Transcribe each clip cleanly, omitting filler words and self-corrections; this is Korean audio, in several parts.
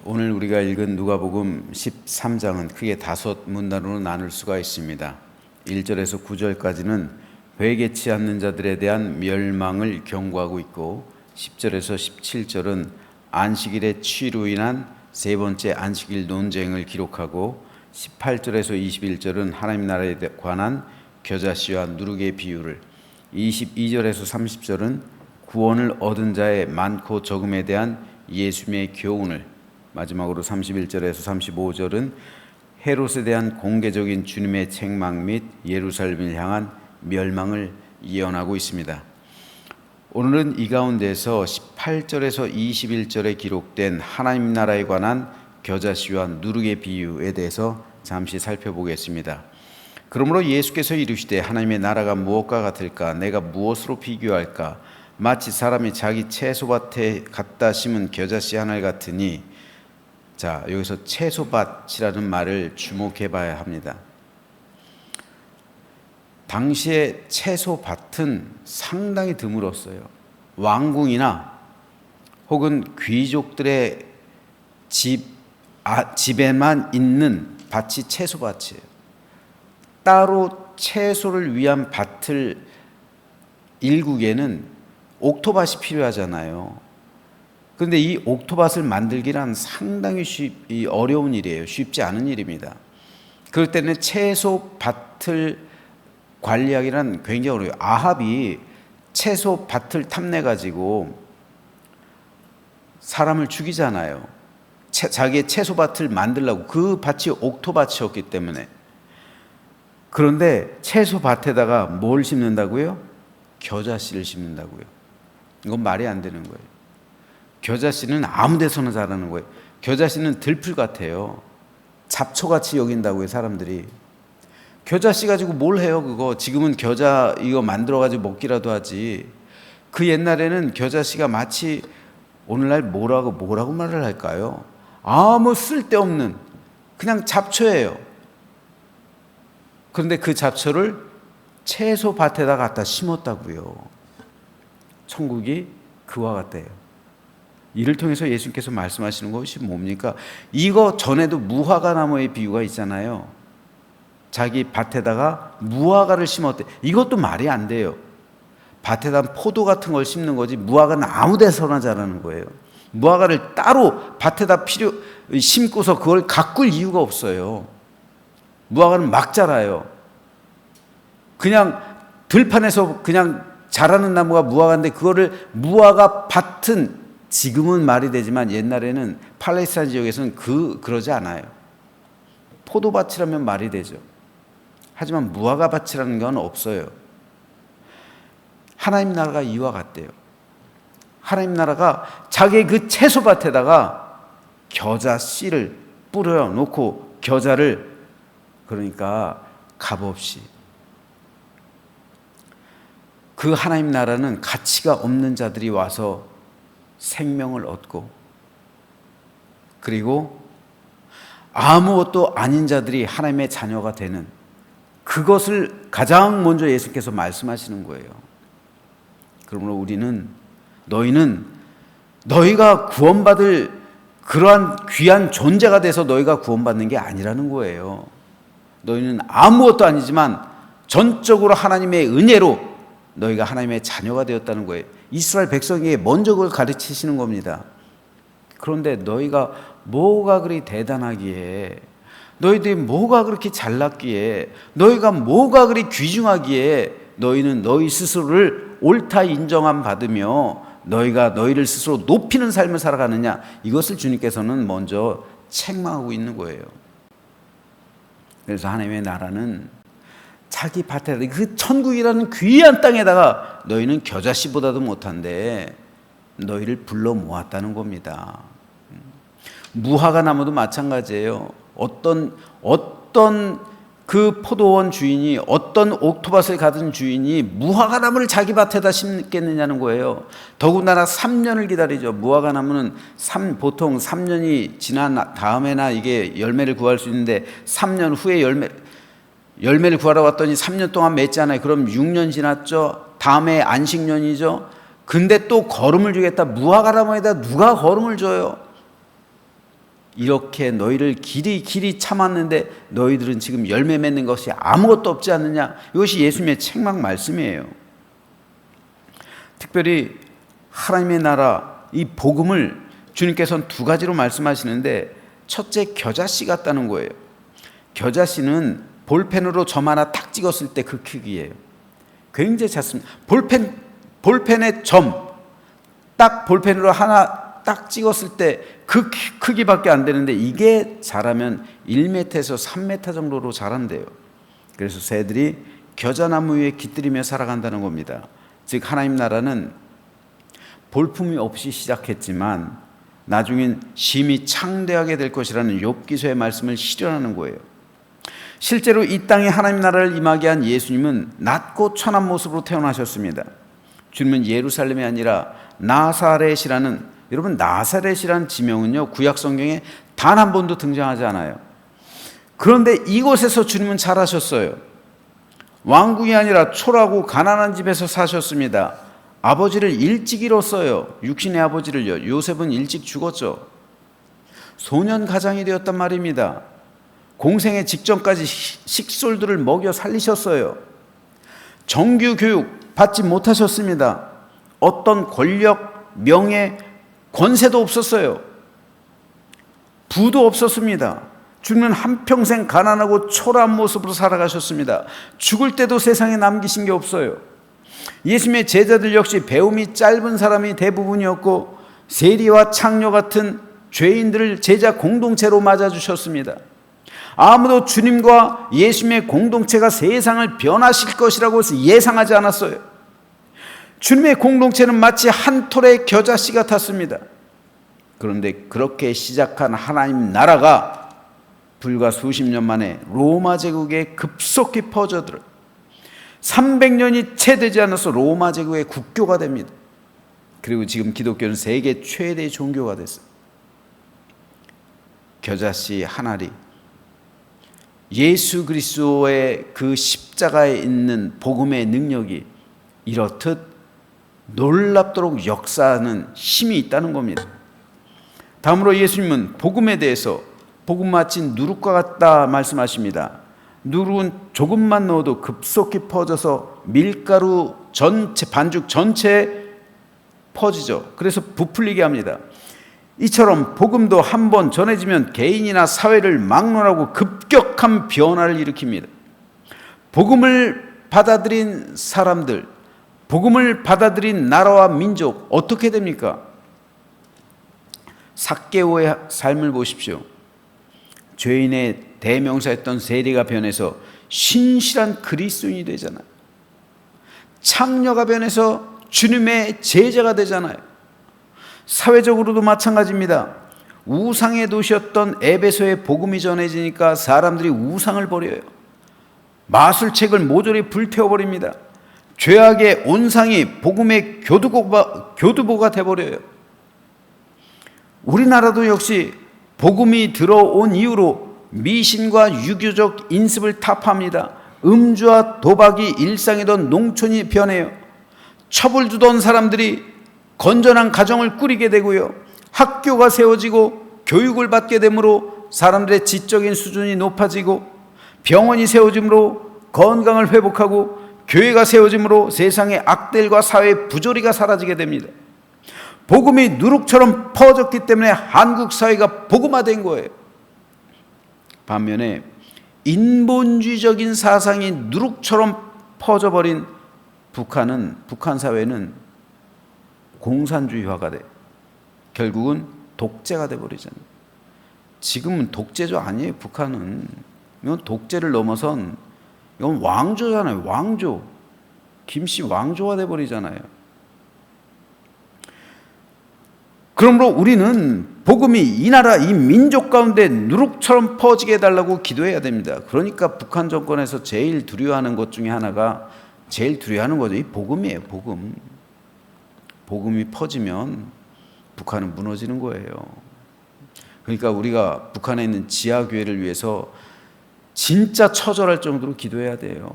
오늘 우리가 읽은 누가복음 13장은 크게 5 문단으로 나눌 수가 있습니다. 1절에서 9절까지는 회개치 않는 자들에 대한 멸망을 경고하고 있고, 10절에서 17절은 안식일의 취로 인한 세 번째 안식일 논쟁을 기록하고, 18절에서 21절은 하나님 나라에 관한 겨자씨와 누룩의 비유를, 22절에서 30절은 구원을 얻은 자의 많고 적음에 대한 예수님의 교훈을, 마지막으로 31절에서 35절은 헤롯에 대한 공개적인 주님의 책망 및 예루살렘을 향한 멸망을 예언하고 있습니다. 오늘은 이 가운데서 18절에서 21절에 기록된 하나님 나라에 관한 겨자씨와 누룩의 비유에 대해서 잠시 살펴보겠습니다. 그러므로 예수께서 이르시되 하나님의 나라가 무엇과 같을까? 내가 무엇으로 비교할까? 마치 사람이 자기 채소밭에 갖다 심은 겨자씨 하나 같으니. 자, 여기서 채소밭이라는 말을 주목해 봐야 합니다. 당시에 채소밭은 상당히 드물었어요. 왕궁이나 혹은 귀족들의 집에만 있는 밭이 채소밭이에요. 따로 채소를 위한 밭을 일국에는 옥토밭이 필요하잖아요. 그런데 이 옥토밭을 만들기란 상당히 어려운 일이에요. 쉽지 않은 일입니다. 그럴 때는 채소밭을 관리하기란 굉장히 어려워요. 아합이 채소밭을 탐내가지고 사람을 죽이잖아요. 자기의 채소밭을 만들려고. 그 밭이 옥토밭이었기 때문에. 그런데 채소밭에다가 뭘 심는다고요? 겨자씨를 심는다고요. 이건 말이 안 되는 거예요. 겨자씨는 아무 데서나 자라는 거예요. 겨자씨는 들풀 같아요. 잡초같이 여긴다고요, 사람들이. 겨자씨 가지고 뭘 해요, 그거? 지금은 겨자 이거 만들어가지고 먹기라도 하지. 그 옛날에는 겨자씨가 마치 오늘날 뭐라고 말을 할까요? 아무 쓸데없는 그냥 잡초예요. 그런데 그 잡초를 채소밭에다 갖다 심었다고요. 천국이 그와 같대요. 이를 통해서 예수님께서 말씀하시는 것이 뭡니까? 이거 전에도 무화과 나무의 비유가 있잖아요. 자기 밭에다가 무화과를 심었대. 이것도 말이 안 돼요. 밭에다 포도 같은 걸 심는 거지 무화과는 아무 데서나 자라는 거예요. 무화과를 따로 밭에다 심고서 그걸 가꿀 이유가 없어요. 무화과는 막 자라요. 그냥 들판에서 그냥 자라는 나무가 무화과인데 그거를 무화과 밭은 지금은 말이 되지만 옛날에는 팔레스타인 지역에서는 그러지 않아요. 포도밭이라면 말이 되죠. 하지만 무화과 밭이라는 건 없어요. 하나님 나라가 이와 같대요. 하나님 나라가 자기의 그 채소밭에다가 겨자 씨를 뿌려 놓고 겨자를, 그러니까 값없이, 그 하나님 나라는 가치가 없는 자들이 와서 생명을 얻고, 그리고 아무것도 아닌 자들이 하나님의 자녀가 되는, 그것을 가장 먼저 예수께서 말씀하시는 거예요. 그러므로 너희는 너희가 구원받을 그러한 귀한 존재가 돼서 너희가 구원받는 게 아니라는 거예요. 너희는 아무것도 아니지만 전적으로 하나님의 은혜로 너희가 하나님의 자녀가 되었다는 거예요. 이스라엘 백성에게 먼저 그걸 가르치시는 겁니다. 그런데 너희가 뭐가 그리 대단하기에, 너희들이 뭐가 그렇게 잘났기에, 너희가 뭐가 그리 귀중하기에 너희는 너희 스스로를 옳다 인정함 받으며 너희가 너희를 스스로 높이는 삶을 살아가느냐, 이것을 주님께서는 먼저 책망하고 있는 거예요. 그래서 하나님의 나라는 자기 밭에, 그 천국이라는 귀한 땅에다가 너희는 겨자씨보다도 못한데 너희를 불러 모았다는 겁니다. 무화과 나무도 마찬가지예요. 어떤 그 포도원 주인이, 어떤 옥토밭을 가진 주인이 무화과 나무를 자기 밭에다 심겠느냐는 거예요. 더군다나 3년을 기다리죠. 무화과 나무는 보통 3년이 지난 다음에나 이게 열매를 구할 수 있는데, 3년 후에 열매를 구하러 왔더니 3년 동안 맺잖아요. 그럼 6년 지났죠. 다음에 안식년이죠. 근데 또 거름을 주겠다. 무화과 나무에다 누가 거름을 줘요? 이렇게 너희를 길이 참았는데 너희들은 지금 열매 맺는 것이 아무것도 없지 않느냐. 이것이 예수님의 책망 말씀이에요. 특별히 하나님의 나라, 이 복음을 주님께서는 두 가지로 말씀하시는데, 첫째, 겨자씨 같다는 거예요. 겨자씨는 볼펜으로 점 하나 딱 찍었을 때 그 크기예요. 굉장히 작습니다. 볼펜의 점, 딱 볼펜으로 하나 딱 찍었을 때 그 크기밖에 안 되는데, 이게 자라면 1m에서 3m 정도로 자란대요. 그래서 새들이 겨자나무 위에 깃들이며 살아간다는 겁니다. 즉 하나님 나라는 볼품이 없이 시작했지만 나중엔 심히 창대하게 될 것이라는 욥기서의 말씀을 실현하는 거예요. 실제로 이 땅에 하나님 나라를 임하게 한 예수님은 낮고 천한 모습으로 태어나셨습니다. 주님은 예루살렘이 아니라 나사렛이라는, 여러분 나사렛이라는 지명은요 구약 성경에 단 한 번도 등장하지 않아요. 그런데 이곳에서 주님은 자라셨어요. 왕궁이 아니라 초라하고 가난한 집에서 사셨습니다. 아버지를 일찍 잃었어요. 육신의 아버지를요. 요셉은 일찍 죽었죠. 소년 가장이 되었단 말입니다. 공생의 직전까지 식솔들을 먹여 살리셨어요. 정규 교육 받지 못하셨습니다. 어떤 권력, 명예, 권세도 없었어요. 부도 없었습니다. 주님은 한평생 가난하고 초라한 모습으로 살아가셨습니다. 죽을 때도 세상에 남기신 게 없어요. 예수님의 제자들 역시 배움이 짧은 사람이 대부분이었고, 세리와 창녀 같은 죄인들을 제자 공동체로 맞아주셨습니다. 아무도 주님과 예수님의 공동체가 세상을 변화시킬 것이라고 해서 예상하지 않았어요. 주님의 공동체는 마치 한 톨의 겨자씨 같았습니다. 그런데 그렇게 시작한 하나님 나라가 불과 수십 년 만에 로마 제국에 급속히 퍼져들어요. 300년이 채 되지 않아서 로마 제국의 국교가 됩니다. 그리고 지금 기독교는 세계 최대 종교가 됐어요. 겨자씨 한 알이 예수 그리스도의 그 십자가에 있는 복음의 능력이 이렇듯 놀랍도록 역사하는 힘이 있다는 겁니다. 다음으로 예수님은 복음에 대해서 복음 마치 누룩과 같다 말씀하십니다. 누룩은 조금만 넣어도 급속히 퍼져서 밀가루 전체, 반죽 전체에 퍼지죠. 그래서 부풀리게 합니다. 이처럼 복음도 한번 전해지면 개인이나 사회를 막론하고 급격한 변화를 일으킵니다. 복음을 받아들인 사람들, 복음을 받아들인 나라와 민족 어떻게 됩니까? 삭개오의 삶을 보십시오. 죄인의 대명사였던 세리가 변해서 신실한 그리스도인이 되잖아요. 창녀가 변해서 주님의 제자가 되잖아요. 사회적으로도 마찬가지입니다. 우상의 도시였던 에베소의 복음이 전해지니까 사람들이 우상을 버려요. 마술책을 모조리 불태워버립니다. 죄악의 온상이 복음의 교두보가 돼버려요. 우리나라도 역시 복음이 들어온 이후로 미신과 유교적 인습을 타파합니다. 음주와 도박이 일상이던 농촌이 변해요. 첩을 두던 사람들이 건전한 가정을 꾸리게 되고요. 학교가 세워지고 교육을 받게 되므로 사람들의 지적인 수준이 높아지고, 병원이 세워짐으로 건강을 회복하고, 교회가 세워짐으로 세상의 악들과 사회의 부조리가 사라지게 됩니다. 복음이 누룩처럼 퍼졌기 때문에 한국 사회가 복음화된 거예요. 반면에 인본주의적인 사상이 누룩처럼 퍼져버린 북한 사회는 공산주의화가 돼. 결국은 독재가 돼버리잖아요. 지금은 독재조 아니에요. 북한은 이건 독재를 넘어선 이건 왕조잖아요. 왕조. 김씨 왕조가 돼버리잖아요. 그러므로 우리는 복음이 이 나라, 이 민족 가운데 누룩처럼 퍼지게 해달라고 기도해야 됩니다. 그러니까 북한 정권에서 제일 두려워하는 것 중에 하나가, 제일 두려워하는 거죠. 이 복음이에요. 복음. 복음이 퍼지면 북한은 무너지는 거예요. 그러니까 우리가 북한에 있는 지하교회를 위해서 진짜 처절할 정도로 기도해야 돼요.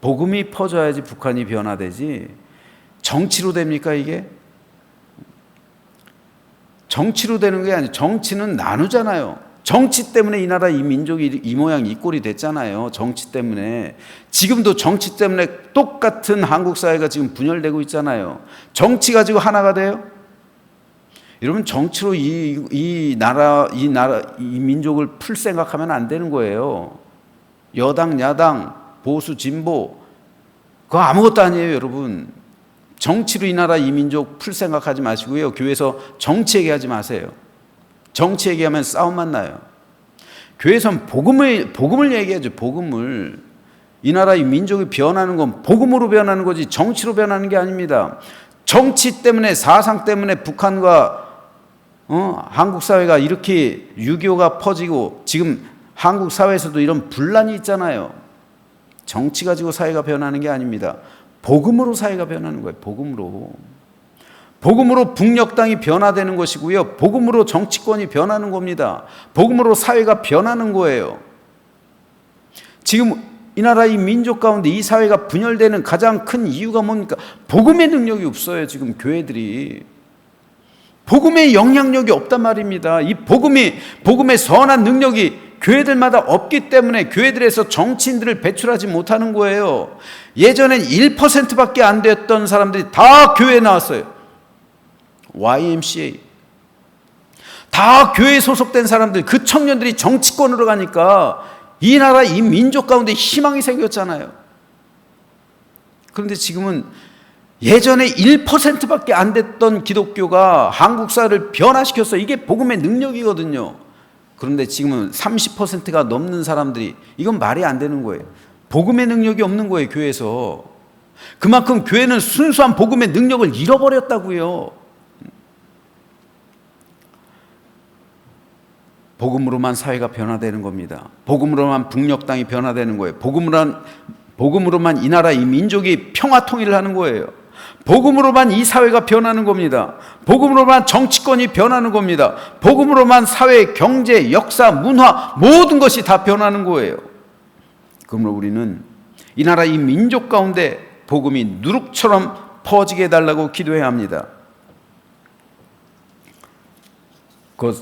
복음이 퍼져야지 북한이 변화되지 정치로 됩니까 이게? 정치로 되는 게 아니에요. 정치는 나누잖아요. 정치 때문에 이 나라 이 민족이 이 모양 이 꼴이 됐잖아요. 정치 때문에. 지금도 정치 때문에 똑같은 한국 사회가 지금 분열되고 있잖아요. 정치 가지고 하나가 돼요? 여러분, 정치로 이 민족을 풀 생각하면 안 되는 거예요. 여당, 야당, 보수, 진보, 그거 아무것도 아니에요, 여러분. 정치로 이 나라 이 민족 풀 생각하지 마시고요. 교회에서 정치 얘기하지 마세요. 정치 얘기하면 싸움만 나요. 교회에서는 복음을 얘기하죠. 복음을. 이 나라 이 민족이 변하는 건 복음으로 변하는 거지 정치로 변하는 게 아닙니다. 정치 때문에, 사상 때문에 북한과 한국 사회가 이렇게 6.25가 퍼지고 지금 한국 사회에서도 이런 분란이 있잖아요. 정치 가지고 사회가 변하는 게 아닙니다. 복음으로 사회가 변하는 거예요. 복음으로 북녘 땅이 변화되는 것이고요. 복음으로 정치권이 변하는 겁니다. 복음으로 사회가 변하는 거예요. 지금 이 나라 이 민족 가운데 이 사회가 분열되는 가장 큰 이유가 뭡니까? 복음의 능력이 없어요. 지금 교회들이. 복음의 영향력이 없단 말입니다. 이 복음의 선한 능력이 교회들마다 없기 때문에 교회들에서 정치인들을 배출하지 못하는 거예요. 예전엔 1%밖에 안 됐던 사람들이 다 교회에 나왔어요. YMCA. 다 교회에 소속된 사람들, 그 청년들이 정치권으로 가니까 이 나라, 이 민족 가운데 희망이 생겼잖아요. 그런데 지금은 예전에 1%밖에 안 됐던 기독교가 한국 사회를 변화시켰어요. 이게 복음의 능력이거든요. 그런데 지금은 30%가 넘는 사람들이, 이건 말이 안 되는 거예요. 복음의 능력이 없는 거예요, 교회에서. 그만큼 교회는 순수한 복음의 능력을 잃어버렸다고요. 복음으로만 사회가 변화되는 겁니다. 복음으로만 북녘 땅이 변화되는 거예요. 복음으로만 이 나라 이 민족이 평화 통일을 하는 거예요. 복음으로만 이 사회가 변하는 겁니다. 복음으로만 정치권이 변하는 겁니다. 복음으로만 사회, 경제, 역사, 문화 모든 것이 다 변하는 거예요. 그러므로 우리는 이 나라 이 민족 가운데 복음이 누룩처럼 퍼지게 해달라고 기도해야 합니다.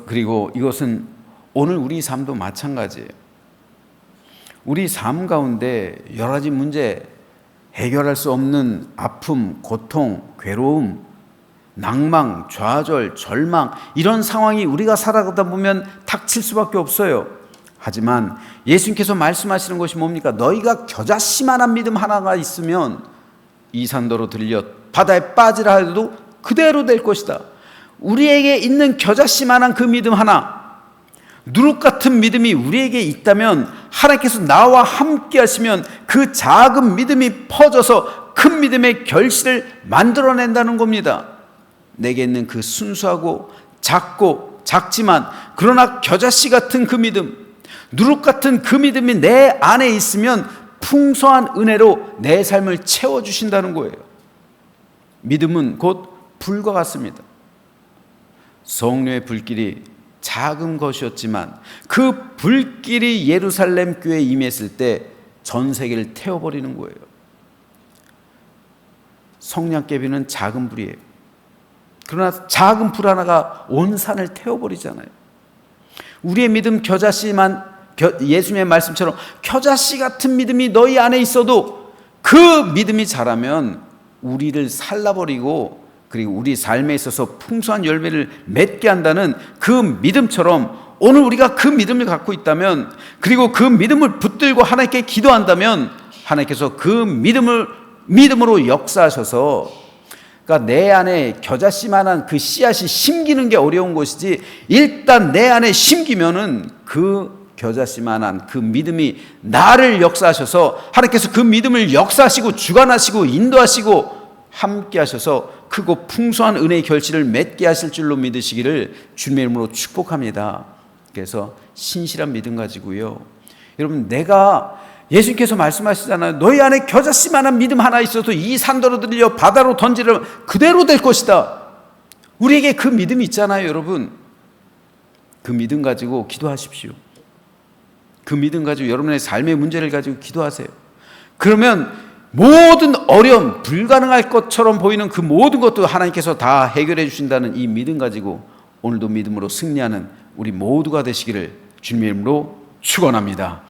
그리고 이것은 오늘 우리 삶도 마찬가지예요. 우리 삶 가운데 여러 가지 문제, 해결할 수 없는 아픔, 고통, 괴로움, 낭망, 좌절, 절망, 이런 상황이 우리가 살아가다 보면 닥칠 수밖에 없어요. 하지만 예수님께서 말씀하시는 것이 뭡니까? 너희가 겨자씨만한 믿음 하나가 있으면 이 산더러 들려 바다에 빠지라 해도 그대로 될 것이다. 우리에게 있는 겨자씨만한 그 믿음 하나, 누룩 같은 믿음이 우리에게 있다면 하나님께서 나와 함께 하시면 그 작은 믿음이 퍼져서 큰 믿음의 결실을 만들어낸다는 겁니다. 내게 있는 그 순수하고 작지만 그러나 겨자씨 같은 그 믿음, 누룩 같은 그 믿음이 내 안에 있으면 풍성한 은혜로 내 삶을 채워주신다는 거예요. 믿음은 곧 불과 같습니다. 성령의 불길이 작은 것이었지만 그 불길이 예루살렘 교회에 임했을 때 전 세계를 태워버리는 거예요. 성냥개비는 작은 불이에요. 그러나 작은 불 하나가 온 산을 태워버리잖아요. 우리의 믿음 겨자씨만, 예수님의 말씀처럼 겨자씨 같은 믿음이 너희 안에 있어도 그 믿음이 자라면 우리를 살라버리고 그리고 우리 삶에 있어서 풍성한 열매를 맺게 한다는 그 믿음처럼 오늘 우리가 그 믿음을 갖고 있다면, 그리고 그 믿음을 붙들고 하나님께 기도한다면 하나님께서 그 믿음으로 역사하셔서, 그러니까 내 안에 겨자씨만한 그 씨앗이 심기는 게 어려운 것이지 일단 내 안에 심기면은 그 겨자씨만한 그 믿음이 나를 역사하셔서 하나님께서 그 믿음을 역사하시고 주관하시고 인도하시고 함께 하셔서 크고 풍성한 은혜의 결실을 맺게 하실 줄로 믿으시기를 주님의 이름으로 축복합니다. 그래서 신실한 믿음 가지고요. 여러분, 내가 예수님께서 말씀하시잖아요. 너희 안에 겨자씨만한 믿음 하나 있어도 이 산더러 들려 바다로 던지려면 그대로 될 것이다. 우리에게 그 믿음이 있잖아요, 여러분. 그 믿음 가지고 기도하십시오. 그 믿음 가지고 여러분의 삶의 문제를 가지고 기도하세요. 그러면 모든 어려움, 불가능할 것처럼 보이는 그 모든 것도 하나님께서 다 해결해 주신다는 이 믿음 가지고 오늘도 믿음으로 승리하는 우리 모두가 되시기를 주님의 이름으로 축원합니다.